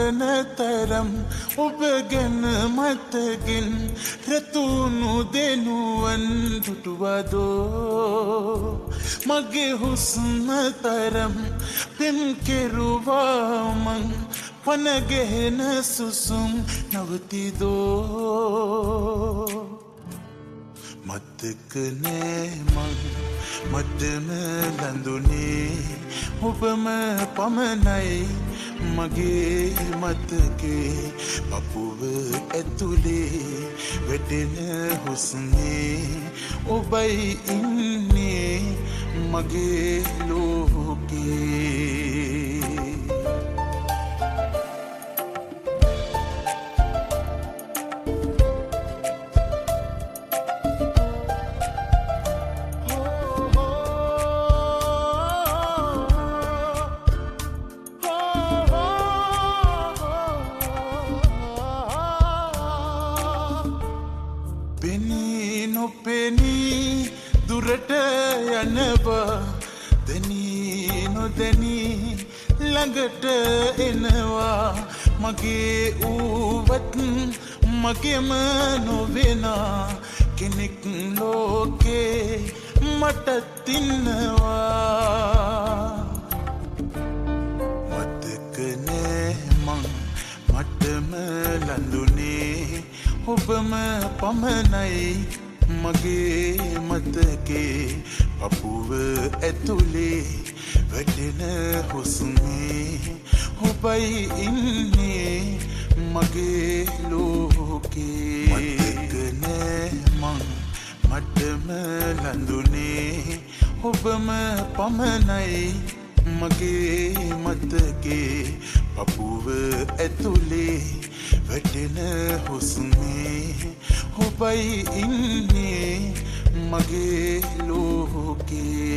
අසන තරම් ඔබගෙන මතකින් රතුණු දෙනුවන් දුටුවදෝ මගේ හුස්ම තරම් පෙම් කෙරුවා මං පනගෙහෙන සුසුම් නවතිදෝ මතකනේ මං මටම ලඳුනේ ඔබම පමණයි මගේ මතකේ පපුව ඇතුලේ වැටෙන හුස්නේ ඔබයි ඉන්නේ මගේ ලෝකේ පෙනී නොපෙනී දුරට යනවා දැනී නොදැනී ළඟට එනවා මගේ ඌවත් මගේම නොවෙනා කෙනෙක් ලෝකේ මටත් ඉන්නවා මතකනේ මං මටම ලඳුනේ ඔබම පමණයි මගේ මතකේ පපුව ඇතුලේ වැටෙන හුස්මේ ඔබයි ඉන්නේ මගේ ලෝකේ මතකනේ මං මටම ලඳුනේ ඔබම පමණයි මගේ මතකේ පපුව ඇතුලේ වැටෙන හුස්මේ ඔබයි ඉන්නේ මගේ ලෝකේ